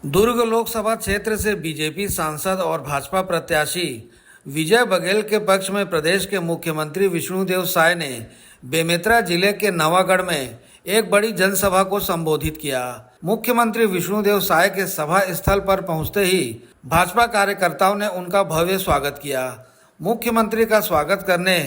दुर्ग लोकसभा क्षेत्र से बीजेपी सांसद और भाजपा प्रत्याशी विजय बघेल के पक्ष में प्रदेश के मुख्यमंत्री विष्णुदेव साय ने बेमेतरा जिले के नवागढ़ में एक बड़ी जनसभा को संबोधित किया। मुख्यमंत्री विष्णुदेव साय के सभा स्थल पर पहुंचते ही भाजपा कार्यकर्ताओं ने उनका भव्य स्वागत किया। मुख्यमंत्री का स्वागत करने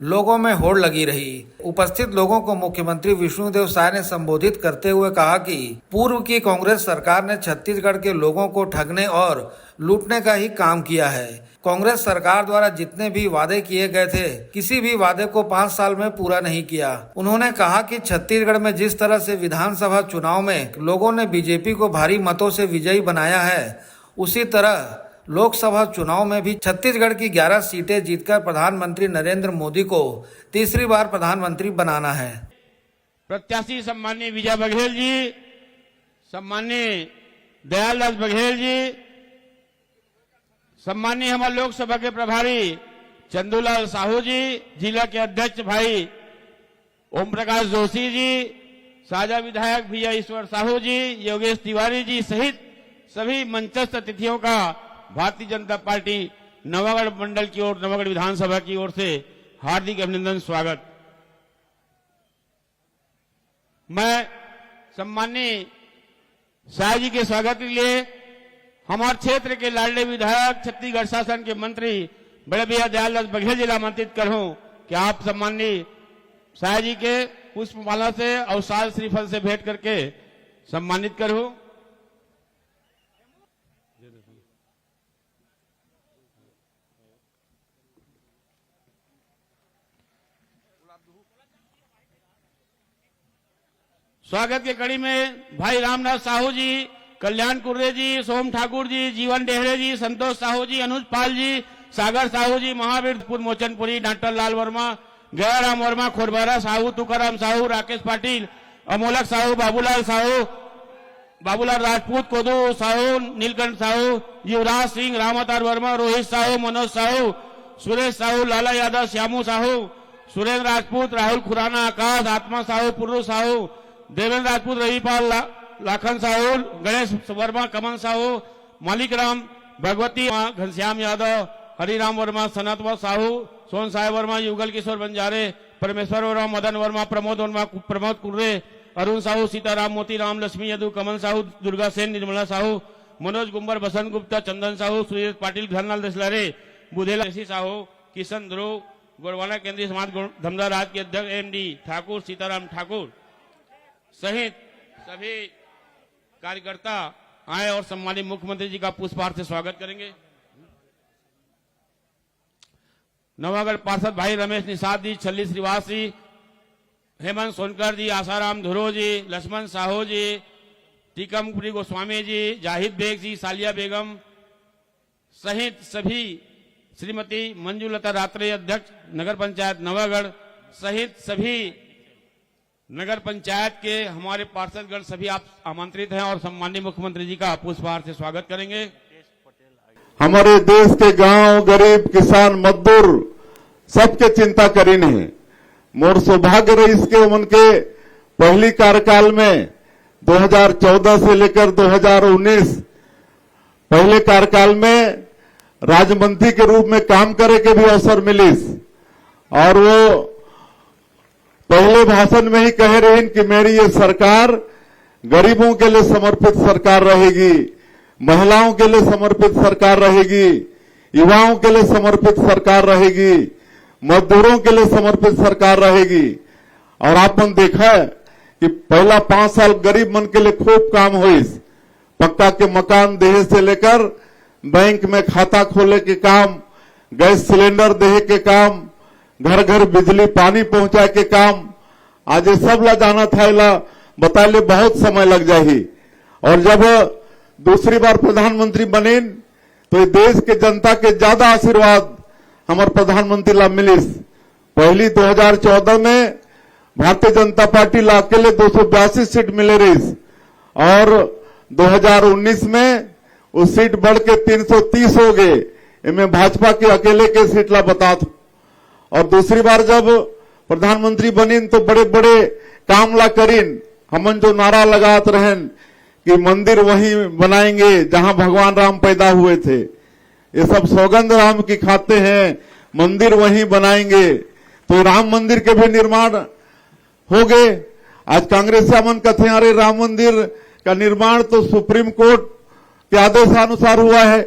लोगों में होड़ लगी रही। उपस्थित लोगों को मुख्यमंत्री विष्णुदेव साय ने संबोधित करते हुए कहा कि पूर्व की कांग्रेस सरकार ने छत्तीसगढ़ के लोगों को ठगने और लूटने का ही काम किया है। कांग्रेस सरकार द्वारा जितने भी वादे किए गए थे, किसी भी वादे को 5 साल में पूरा नहीं किया। उन्होंने कहा कि छत्तीसगढ़ में जिस तरह से विधानसभा चुनाव में लोगों ने बीजेपी को भारी मतों से विजयी बनाया है, उसी तरह लोकसभा चुनाव में भी छत्तीसगढ़ की 11 सीटें जीतकर प्रधानमंत्री नरेंद्र मोदी को तीसरी बार प्रधानमंत्री बनाना है। प्रत्याशी सम्माननीय विजय बघेल जी, सम्माननीय दयालदास बघेल जी, सम्माननीय हमारे लोकसभा के प्रभारी चंदूलाल साहू जी, जिला के अध्यक्ष भाई ओम प्रकाश जोशी जी, साझा विधायक भैया ईश्वर साहू जी, योगेश तिवारी जी सहित सभी मंचस्थ अतिथियों का भारतीय जनता पार्टी नवागढ़ मंडल की ओर, नवागढ़ विधानसभा की ओर से हार्दिक अभिनंदन स्वागत। मैं सम्माननीय शाह जी के स्वागत के लिए हमारे क्षेत्र के लाडले विधायक, छत्तीसगढ़ शासन के मंत्री बड़े भैया दयालदास बघेल जी आमंत्रित करूं कि आप सम्माननीय शाह जी के पुष्पमाला से और साल श्रीफल से भेंट करके सम्मानित करूं। स्वागत के कड़ी में भाई रामनाथ साहू जी, कल्याण कुर्रे जी, सोम ठाकुर जी, जीवन डेहरे जी, संतोष साहू जी, अनुज पाल जी, सागर साहू जी, महावीरपुर मोचनपुरी, डॉक्टर लाल वर्मा, गयाराम वर्मा, खोरबारा साहू, तुकाराम साहू, राकेश पाटिल, अमोलक साहू, बाबूलाल राजपूत, कोदू साहू, नीलकंठ साहू, युवराज सिंह, रामअवतार वर्मा, रोहित साहू, मनोज साहू, सुरेश साहू, लाला यादव, श्यामू साहू, सुरेंद्र राजपूत, राहुल खुराना, आकाश, आत्मा साहू, पुर्रू साहू, देवेंद्र राजपूत, रविपाल लाखन साहू, गणेश वर्मा, कमल साहू, मालिक राम, भगवती, घनश्याम यादव, हरिराम वर्मा, सनतवा साहू, सोन साय वर्मा, युगल किशोर बंजारे, परमेश्वर वर्मा, मदन वर्मा, प्रमोद वर्मा, प्रमोद कुर्रे, अरुण साहू, सीताराम, मोतीराम, लक्ष्मी यदु, कमल साहू, दुर्गा सेन, निर्मला साहू, मनोज गुम्बर, बसंत गुप्ता, चंदन साहू, सुरेश पाटिल, धनलाल दसलारे, बुधेला साहू, किशन ध्रुव, गोरवाना केंद्रीय समाज धमदा राज के अध्यक्ष एमडी ठाकुर, सीताराम ठाकुर सहित सभी कार्यकर्ता आए और सम्मानित मुख्यमंत्री जी का पुष्पहार से स्वागत करेंगे। नवागढ़ पार्षद भाई रमेश निषाद जी, छल्ली श्रीवास जी, हेमंत सोनकर जी, आसाराम धुरो जी, लक्ष्मण साहू जी, टीकमपुरी गोस्वामी जी, जाहिद बेग जी, सालिया बेगम सहित सभी, श्रीमती मंजूलता रात्रे अध्यक्ष नगर पंचायत नवागढ़ सहित सभी नगर पंचायत के हमारे पार्षदगण सभी आप आमंत्रित हैं और सम्माननीय मुख्यमंत्री जी का पुष्पहार से स्वागत करेंगे। हमारे देश के गांव, गरीब, किसान, मजदूर सबके चिंता करीन है। मोर सौभाग्य रही के उनके पहली कार्यकाल में 2014 से लेकर 2019 पहले कार्यकाल में राज्यमंत्री के रूप में काम करे के भी अवसर मिलिस और वो पहले भाषण में ही कह रही कि मेरी ये सरकार गरीबों के लिए समर्पित सरकार रहेगी, महिलाओं के लिए समर्पित सरकार रहेगी, युवाओं के लिए समर्पित सरकार रहेगी, मजदूरों के लिए समर्पित सरकार रहेगी। और आपने देखा है कि पहला 5 साल गरीब मन के लिए खूब काम हुई। पक्का के मकान देहे से लेकर बैंक में खाता खोले के काम, गैस सिलेंडर देहे के काम, घर घर बिजली पानी पहुंचाए के काम, आज ये सब ला जाना था, इला बताए बहुत समय लग जाही। और जब दूसरी बार प्रधानमंत्री बने तो ये देश के जनता के ज्यादा आशीर्वाद हमारे प्रधानमंत्री ला मिलिस। पहली 2014 में भारतीय जनता पार्टी ला अकेले 282 सीट मिले रही और 2019 में वो सीट बढ़ के 330 हो गए। इनमें भाजपा के अकेले के सीट ला बता दो। और दूसरी बार जब प्रधानमंत्री बनीन तो बड़े बड़े काम ला करीन। हमन जो नारा लगात रहन कि मंदिर वहीं बनाएंगे जहां भगवान राम पैदा हुए थे। ये सब सौगंध राम की खाते हैं, मंदिर वहीं बनाएंगे। तो राम मंदिर के भी निर्माण हो गए। आज कांग्रेस मन कहते हैं अरे राम मंदिर का निर्माण तो सुप्रीम कोर्ट के आदेशानुसार हुआ है।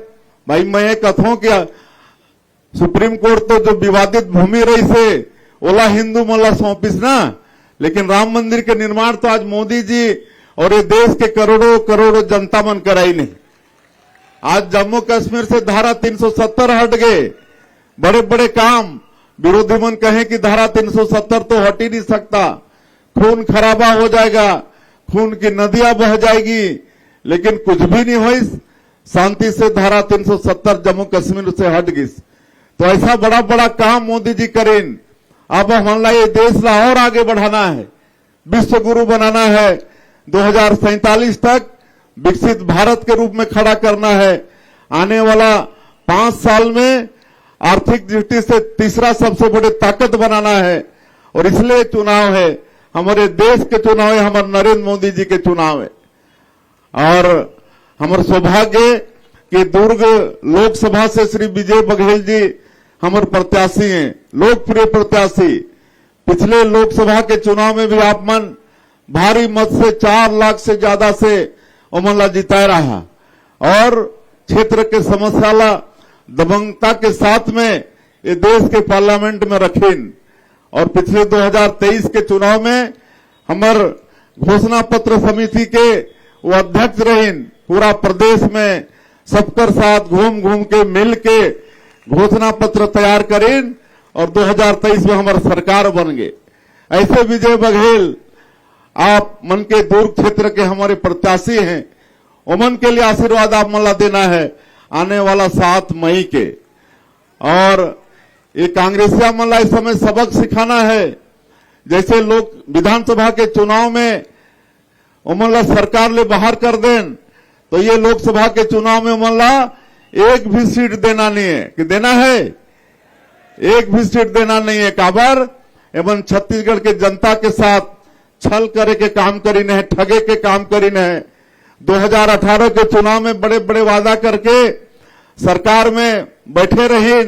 भाई मैं ये कथों क्या सुप्रीम कोर्ट तो जो विवादित भूमि रही से ओला हिंदू मल्ला सौंपिस ना, लेकिन राम मंदिर के निर्माण तो आज मोदी जी और ये देश के करोड़ों करोड़ों जनता मन कराई नहीं। आज जम्मू कश्मीर से धारा 370 हट गए। बड़े बड़े काम विरोधी मन कहें कि धारा 370 तो हट ही नहीं सकता, खून खराबा हो जाएगा, खून की नदियां बह जाएगी, लेकिन कुछ भी नहीं हुई। शांति से धारा 370 जम्मू कश्मीर से हट गई। तो ऐसा बड़ा बड़ा काम मोदी जी करें। अब हमारा ये देश ला और आगे बढ़ाना है, विश्व गुरु बनाना है, 2047 तक विकसित भारत के रूप में खड़ा करना है। आने वाला 5 साल में आर्थिक दृष्टि से तीसरा सबसे बड़े ताकत बनाना है। और इसलिए चुनाव है, हमारे देश के चुनाव है, हमारे नरेंद्र मोदी जी के चुनाव है। और हमारे सौभाग्य कि दुर्ग लोकसभा से श्री विजय बघेल जी हमारे प्रत्याशी हैं, लोकप्रिय प्रत्याशी। पिछले लोकसभा के चुनाव में भी आप मन भारी मत से 4 लाख से ज्यादा से उमनला जिताया रहा और क्षेत्र के समस्या ला दबंगता के साथ में ये देश के पार्लियामेंट में रखीन। और पिछले 2023 के चुनाव में हमार घोषणा पत्र समिति के वो अध्यक्ष रहीन। पूरा प्रदेश में सबकर साथ घूम घूम के मिल के घोषणा पत्र तैयार करें और 2023 में हमारा सरकार बन गए। ऐसे विजय बघेल आप मन के दुर्ग क्षेत्र के हमारे प्रत्याशी हैं, उमन के लिए आशीर्वाद आप मला देना है आने वाला 7 मई के। और ये कांग्रेसिया मला इस समय सबक सिखाना है। जैसे लोग विधानसभा के चुनाव में उमन सरकार ले बाहर कर दें, तो ये लोकसभा के चुनाव में उमन एक भी सीट देना नहीं है। कि देना है? एक भी सीट देना नहीं है। काबर एवं छत्तीसगढ़ के जनता के साथ छल करे के काम करीन है, ठगे के काम करीन है। 2018 के चुनाव में बड़े बड़े वादा करके सरकार में बैठे रही।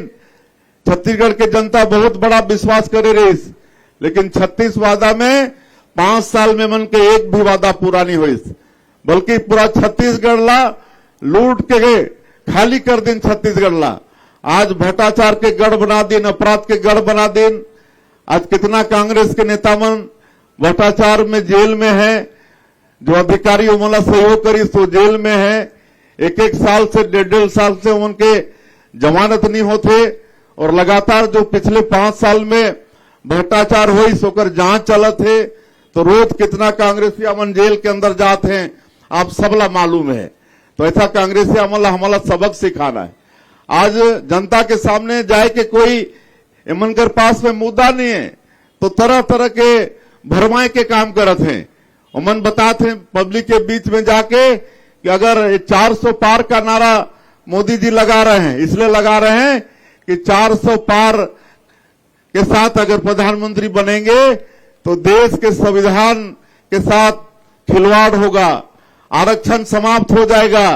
छत्तीसगढ़ के जनता बहुत बड़ा विश्वास करे रही, लेकिन 36 वादा में 5 साल में मन के एक भी वादा पूरा नहीं हुई, बल्कि पूरा छत्तीसगढ़ ला लूट के गए, खाली कर दिन छत्तीसगढ़ ला। आज भ्रष्टाचार के गढ़ बना दिन, अपराध के गढ़ बना दिन। आज कितना कांग्रेस के नेता मन भ्रष्टाचार में जेल में है, जो अधिकारी उमला सहयोग करी सो जेल में है। 1-1 साल से 1.5 साल से उनके जमानत नहीं होते। और लगातार जो पिछले 5 साल में भ्रष्टाचार हुई सोकर जांच चलत है। तो रोज कितना कांग्रेसी अमन जेल के अंदर जाते हैं, आप सबला मालूम है। तो ऐसा कांग्रेसी अमला हमारा सबक सिखाना है। आज जनता के सामने जाए के कोई एमन के पास में मुद्दा नहीं है, तो तरह तरह के भरमाए के काम करत हैं। उमन बताते हैं पब्लिक के बीच में जाके कि अगर 400 पार का नारा मोदी जी लगा रहे हैं, इसलिए लगा रहे हैं कि 400 पार के साथ अगर प्रधानमंत्री बनेंगे तो देश के संविधान के साथ खिलवाड़ होगा, आरक्षण समाप्त हो जाएगा।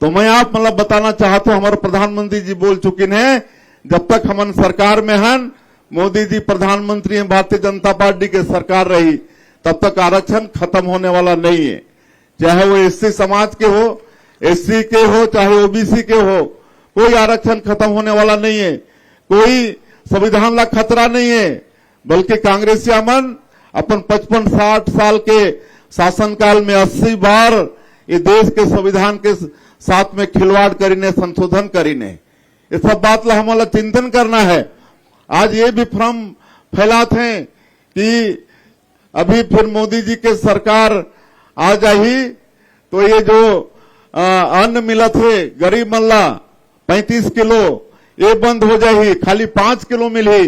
तो मैं आप मतलब बताना चाहता हूं, हमारे प्रधानमंत्री जी बोल चुके हैं जब तक हम सरकार में हैं, मोदी जी प्रधानमंत्री हैं, भारतीय जनता पार्टी के सरकार रही, तब तक आरक्षण खत्म होने वाला नहीं है। चाहे वो एससी समाज के हो, एससी के हो, चाहे ओबीसी के हो, कोई आरक्षण खत्म होने वाला नहीं है। कोई संविधान ला खतरा नहीं है, बल्कि कांग्रेसी अमन अपन 55-60 साल के शासनकाल में 80 बार ये देश के संविधान के साथ में खिलवाड़ करीने, संशोधन करीने। ये सब बात ला हमारा चिंतन करना है। आज ये भी भ्रम फैलाते हैं कि अभी फिर मोदी जी के सरकार आ जाही तो ये जो अन्न मिलत है गरीब मल्ला 35 किलो ये बंद हो जाही, खाली 5 किलो मिली।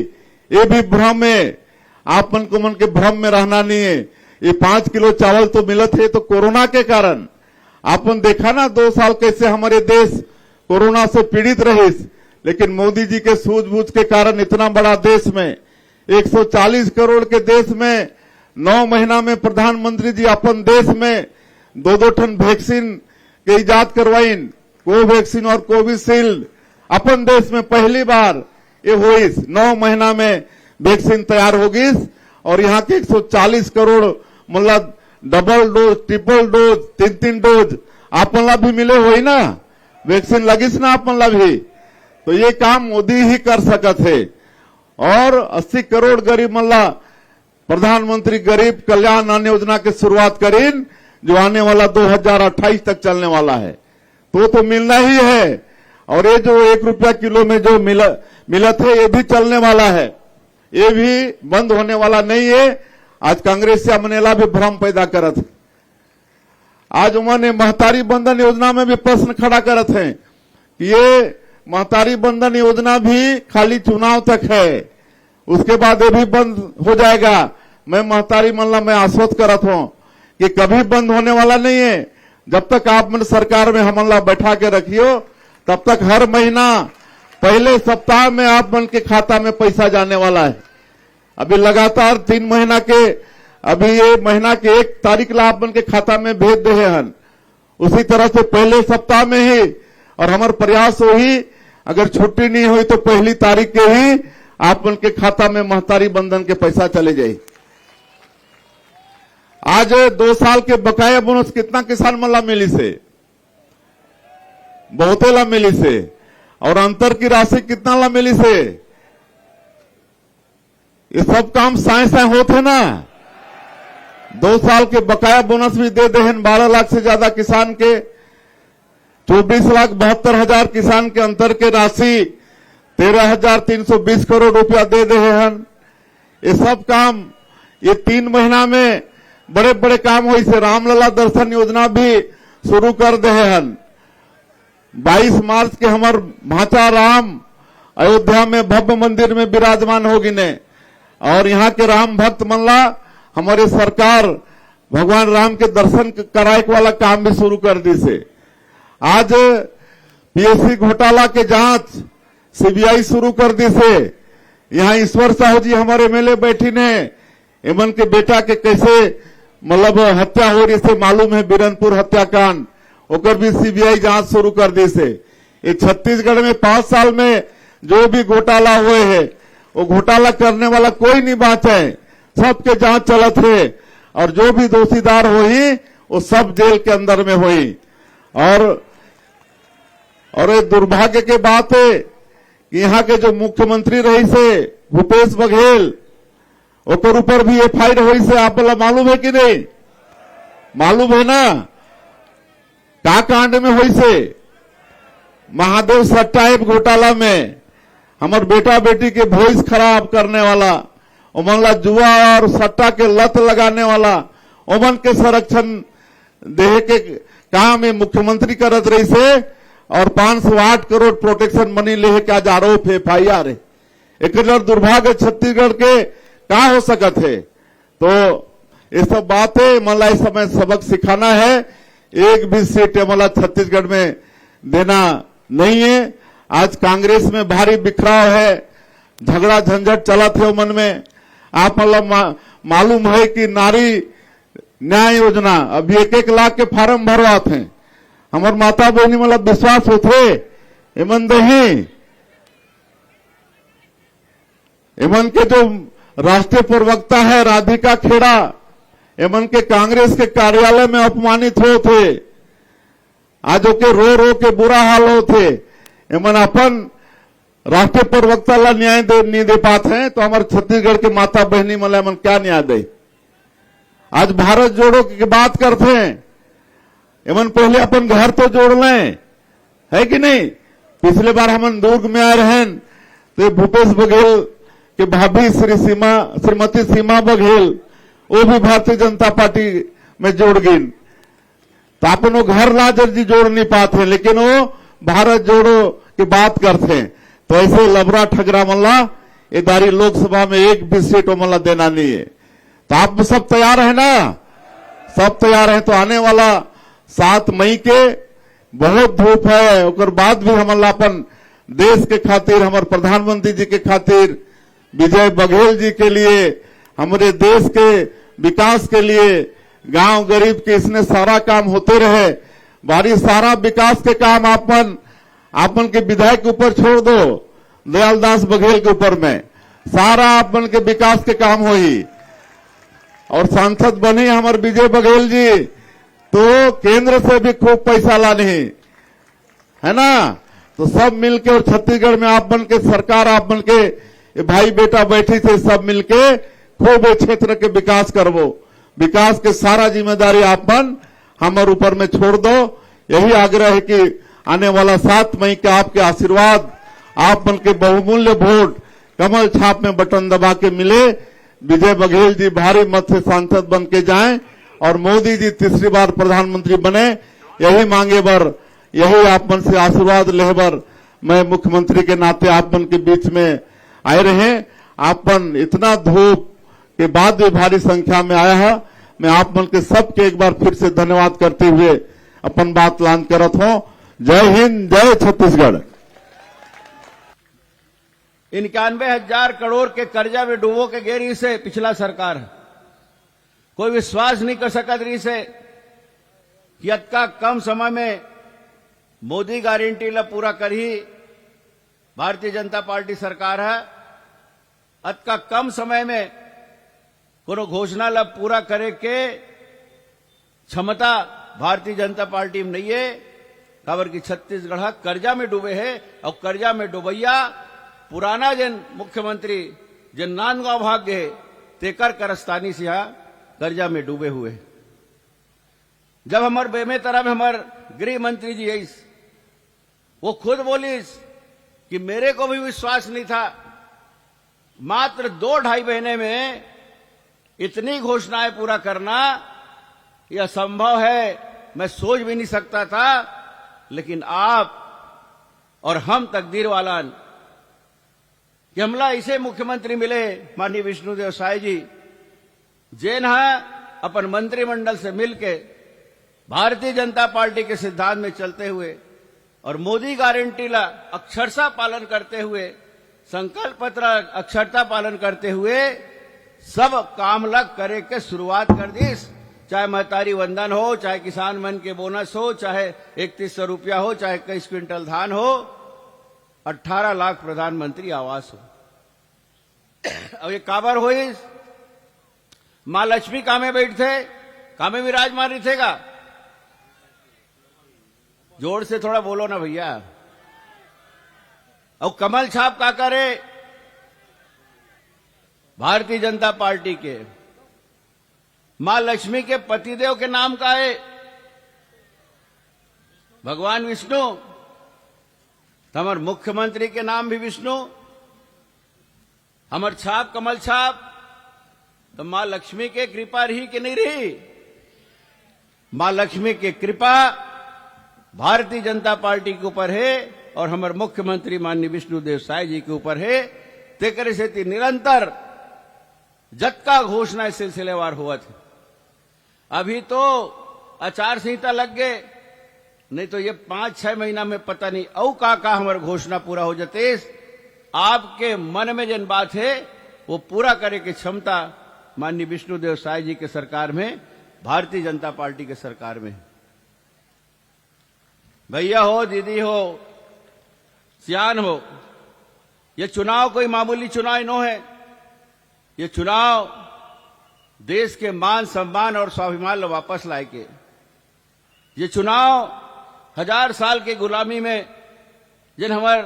ये भी भ्रम है। आप मन को मन के भ्रम में रहना नहीं है। ये 5 किलो चावल तो मिलत है तो कोरोना के कारण। आपन देखा ना 2 साल कैसे हमारे देश कोरोना से पीड़ित रही, लेकिन मोदी जी के सूझबूझ के कारण इतना बड़ा देश में 140 करोड़ के देश में 9 महीना में प्रधानमंत्री जी अपन देश में दो ठन वैक्सीन के इजाद करवाइन, कोवैक्सीन और कोविशील्ड। अपन देश में पहली बार ये होइस, 9 महीना में वैक्सीन तैयार होगी और यहाँ के 140 करोड़ मतलब double dose, triple dose, 3 dose आपन ला भी मिले हुई ना, वैक्सीन लगिस ना आपन ला भी। तो ये काम मोदी ही कर सकत है। और 80 करोड़ गरीब मल्ला प्रधानमंत्री गरीब कल्याण अन्न योजना की शुरुआत करीन, जो आने वाला 2028 तक चलने वाला है। तो मिलना ही है। और ये जो 1 रुपया किलो में जो मिलत है, ये भी चलने वाला है, ये भी बंद होने वाला नहीं है। आज कांग्रेस या मनेला भी भ्रम पैदा करत है। आज उन्होंने महतारी बंधन योजना में भी प्रश्न खड़ा करत हैं कि ये महतारी बंधन योजना भी खाली चुनाव तक है, उसके बाद ये भी बंद हो जाएगा। मैं महतारी मल्ला में आश्वस्त करत हूं कि कभी बंद होने वाला नहीं है। जब तक आप मन सरकार में हमला बैठा के रखियो, तब तक हर महीना पहले सप्ताह में आप मन के खाता में पैसा जाने वाला है। अभी लगातार 3 महीना के, अभी ये महीना के 1 तारीख ला आप मन के खाता में भेज दे हन, उसी तरह से पहले सप्ताह में ही। और हमार प्रयास हो ही, अगर छुट्टी नहीं हुई तो पहली तारीख के ही आप मन के खाता में महतारी बंधन के पैसा चले जाए। आज 2 साल के बकाया बोनस कितना किसान मन ला मिली से? बहुते ला मिली से। और अंतर की राशि कितना ला मिली से? ये सब काम साए होते है ना। 2 साल के बकाया बोनस भी दे हैं 12 लाख से ज्यादा किसान के, 24,72,000 किसान के अंतर के राशि 13,320 करोड़ रुपया दे हैं। ये सब काम ये 3 महीना में बड़े बड़े काम हुई से। रामलला दर्शन योजना भी शुरू कर दे हैं। 22 मार्च के हमार भांचा राम अयोध्या में भव्य मंदिर में विराजमान होगी ने। और यहाँ के राम भक्त मनला हमारे सरकार भगवान राम के दर्शन कराए वाला काम भी शुरू कर दी से। आज पीएससी घोटाला के जांच सीबीआई शुरू कर दी से। यहाँ ईश्वर साहू जी हमारे एमएलए बैठी ने, एमन के बेटा के कैसे मतलब हत्या हो रही से मालूम है, बीरनपुर हत्याकांड, ओकर भी सीबीआई जांच शुरू कर दी से। ये छत्तीसगढ़ में 5 साल में जो भी घोटाला हुए है, वो घोटाला करने वाला कोई नहीं बाँचे, सबके जांच चलत है। और जो भी दोषीदार हुई वो सब जेल के अंदर में हुई। और ये दुर्भाग्य के बात है कि यहाँ के जो मुख्यमंत्री रही से भूपेश बघेल, ओकर ऊपर भी एफआईआर हुई से। आप बोला मालूम है कि नहीं? मालूम है ना का कांड में हुई से? महादेव सट्टा ऐप घोटाला में हमार बेटा बेटी के भविष्य खराब करने वाला, ओमन ला जुआ और सट्टा के लत लगाने वाला, ओमन के संरक्षण देह के काम में मुख्यमंत्री करत रही से। और 508 करोड़ प्रोटेक्शन मनी ले के आज आरोप है, एफआईआर है। एक दुर्भाग्य छत्तीसगढ़ के का हो सकत है। तो ये सब बातें मला इस समय सबक सिखाना है। एक भी सीट मला छत्तीसगढ़ में देना नहीं है। आज कांग्रेस में भारी बिखराव है, झगड़ा झंझट चलत है मन में। आप मतलब मालूम है कि नारी न्याय योजना अभी 1-1 लाख के फार्म भरवाते हैं। हमार माता बहनी मतलब विश्वास होते एमन दही, एमन के जो राष्ट्रीय प्रवक्ता है राधिका खेड़ा, एमन के कांग्रेस के कार्यालय में अपमानित होते, आज के रो रो के बुरा हाल होते। एमन अपन राष्ट्रीय प्रवक्ता ला न्याय नहीं दे पाते हैं, तो हमारे छत्तीसगढ़ के माता बहनी मतलब एमन क्या न्याय दे? आज भारत जोड़ो की बात करते हैं, एमन पहले अपन घर तो जोड़ लें, है कि नहीं? पिछले बार हम दुर्ग में आए रहे तो भूपेश बघेल के भाभी श्रीमती सीमा बघेल, वो भी भारतीय जनता पार्टी में जोड़ गई। तो अपन वो घर लाजर जी जोड़ नहीं पाते, लेकिन वो भारत जोड़ो की बात करते हैं। तो ऐसे लबरा ठगरा मल्ला ये दारी लोकसभा में एक भी सीट मल्ला देना नहीं है। तो आप सब तैयार है ना? सब तैयार है। तो आने वाला 7 मई के बहुत धूप है, और बाद भी हम अपन देश के खातिर, हमारे प्रधानमंत्री जी के खातिर, विजय बघेल जी के लिए, हमारे देश के विकास के लिए गांव गरीब के इसने सारा काम होते रहे। बारी सारा विकास के काम आपन के विधायक के ऊपर छोड़ दो, दयालदास बघेल के ऊपर में सारा अपन के विकास के काम होई। और सांसद बनी हमारे विजय बघेल जी, तो केंद्र से भी खूब पैसा लानी है ना। तो सब मिलके और छत्तीसगढ़ में आप बन के सरकार, आप बन के भाई बेटा बैठी थे, सब मिलके खूब क्षेत्र के विकास करवो। विकास के सारा जिम्मेदारी आपन हमारे ऊपर में छोड़ दो। यही आग्रह है कि आने वाला 7 मई के आपके आशीर्वाद, आप बन के बहुमूल्य वोट कमल छाप में बटन दबा के मिले, विजय बघेल जी भारी मत से सांसद बन के जाएं और मोदी जी तीसरी बार प्रधानमंत्री बने। यही मांगे बर, यही आप मन से आशीर्वाद ले बर मैं मुख्यमंत्री के नाते आप मन के बीच में आए रहे। आपन इतना धूप के बाद भी भारी संख्या में आया है। मैं आप मन के सबके एक बार फिर से धन्यवाद करते हुए अपन बात लान करत हूं। जय हिंद, जय छत्तीसगढ़। 91,000 करोड़ के कर्जा में डूबो के गेरी से पिछला सरकार है। कोई विश्वास नहीं कर सकत रही से कि अतका कम समय में मोदी गारंटी ला पूरा करी भारतीय जनता पार्टी सरकार है। अतका कम समय में कोनो घोषणा ला पूरा करे के क्षमता भारतीय जनता पार्टी में नहीं है। खबर की छत्तीसगढ़ कर्जा में डूबे है और कर्जा में डूबैया पुराना जन मुख्यमंत्री जन नांदगांव भाग गए तेकर करस्तानी से यहाँ कर्जा में डूबे हुए। जब हमार बेमेतरा में हमार गृह मंत्री जी आई, वो खुद बोलीस कि मेरे को भी विश्वास नहीं था, मात्र 2-2.5 महीने में इतनी घोषणाएं पूरा करना यह संभव है, मैं सोच भी नहीं सकता था। लेकिन आप और हम तकदीर वाला कि हमला ऐसे मुख्यमंत्री मिले माननीय विष्णुदेव साय जी, जैन अपन मंत्रिमंडल से मिलके भारतीय जनता पार्टी के सिद्धांत में चलते हुए और मोदी गारंटी ला अक्षरशः पालन करते हुए, संकल्प पत्र अक्षरता पालन करते हुए सब काम लग करे के शुरुआत कर दी। चाहे महतारी वंदन हो, चाहे किसान मन के बोनस हो, चाहे 3100 रुपया हो, चाहे 21 क्विंटल धान हो, 18 लाख प्रधानमंत्री आवास हो। अब ये काबर हो, मां लक्ष्मी कामे बैठे, कामे विराजमान रही थे का? जोर से थोड़ा बोलो ना भैया। और कमल छाप का करे भारतीय जनता पार्टी के मां लक्ष्मी के पतिदेव के नाम का है भगवान विष्णु, हमार मुख्यमंत्री के नाम भी विष्णु, हमार छाप कमल छाप, तो मां लक्ष्मी के कृपा रही कि नहीं रही? मां लक्ष्मी की कृपा भारतीय जनता पार्टी के ऊपर है और हमारे मुख्यमंत्री माननीय विष्णुदेव साय जी के ऊपर है। तेकर से निरंतर जत्का घोषणा सिलसिलेवार हुआ थे। अभी तो आचार संहिता लग गए, नहीं तो ये 5-6 महीना में पता नहीं औ का हमारे घोषणा पूरा हो जाते। आपके मन में जिन बात है वो पूरा करे की क्षमता माननीय विष्णुदेव साय जी के सरकार में, भारतीय जनता पार्टी के सरकार में। भैया हो, दीदी हो, सियान हो, ये चुनाव कोई मामूली चुनाव नो है। ये चुनाव देश के मान सम्मान और स्वाभिमान वापस लाए के, ये चुनाव 1000 साल की गुलामी में जिन हमार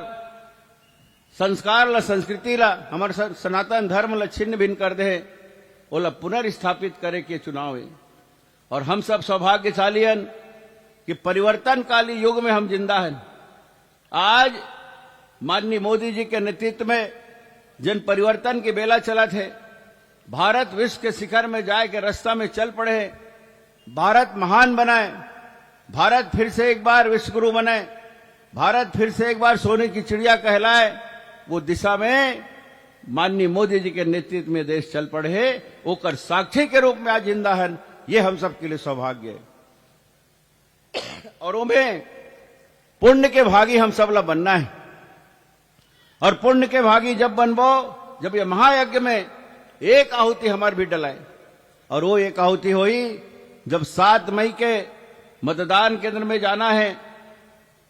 संस्कार ला, संस्कृति ला, हमार सनातन धर्म ला छिन्न भिन्न कर दे, वो ला पुनर्स्थापित करे के चुनाव है। और हम सब सौभाग्यशाली हैं कि परिवर्तनकाली युग में हम जिंदा हैं। आज माननीय मोदी जी के नेतृत्व में जिन परिवर्तन की बेला चला थे, भारत विश्व के शिखर में जाए के रास्ता में चल पड़े, भारत महान बनाए, भारत फिर से एक बार विश्वगुरु बने, भारत फिर से एक बार सोने की चिड़िया कहलाए, वो दिशा में माननीय मोदी जी के नेतृत्व में देश चल पड़े है। ओकर साक्षी के रूप में आज जिंदा है, ये हम सब के लिए सौभाग्य है। और उनमें पुण्य के भागी हम सब ला बनना है। और पुण्य के भागी जब बनबो, जब ये महायज्ञ में एक आहुति हमार भी डलाए, और वो एक आहुति हुई जब 7 मई के मतदान केंद्र में जाना है,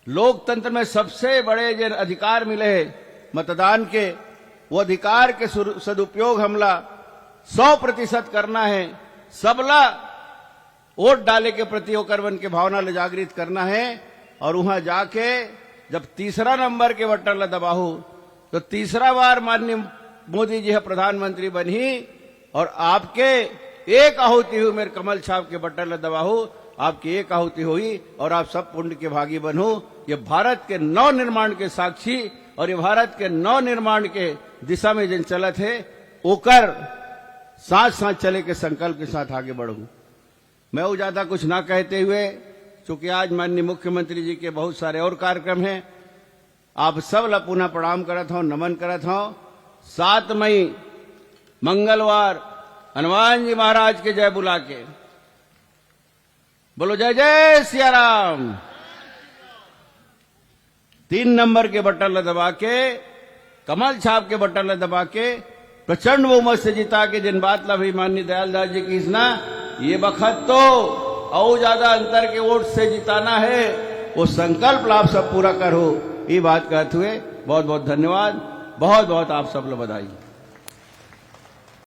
लोकतंत्र में सबसे बड़े जो अधिकार मिले हैं मतदान के, वो अधिकार के सदुपयोग हमला 100% करना है। सबला वोट डाले के प्रति ओकरवन के भावना ले जागृत करना है। और वहां जाके जब तीसरा नंबर के बटन ला दबाहू तो तीसरा बार माननीय मोदी जी है प्रधानमंत्री बनी और आपके एक आहुति हुई, मेरे कमल छाप के बटन ला दबाहू, आपकी एक आहुति हुई और आप सब पुण्य के भागी बनो। ये भारत के नव निर्माण के साक्षी और ये भारत के नव निर्माण के दिशा में जिन चलत है ओकर साथ साथ चले के संकल्प के साथ आगे बढ़ू। मैं वो ज्यादा कुछ ना कहते हुए, चूंकि आज माननीय मुख्यमंत्री जी के बहुत सारे और कार्यक्रम हैं, आप सब ला पुनः प्रणाम करत हूं, नमन करत हूं। 7 मई मंगलवार हनुमान जी महाराज के जय बुला के बोलो जय जय सिया राम। 3 नंबर के बटन ला दबा के, कमल छाप के बटन ला दबा के प्रचंड बहुमत से जिता के जिन बात ला भी माननीय दयालदास जी की इसना ये बखत तो और ज्यादा अंतर के वोट से जिताना है, वो संकल्प आप सब पूरा करो। ये बात कहते हुए बहुत बहुत धन्यवाद, बहुत बहुत आप सब लोग बधाई।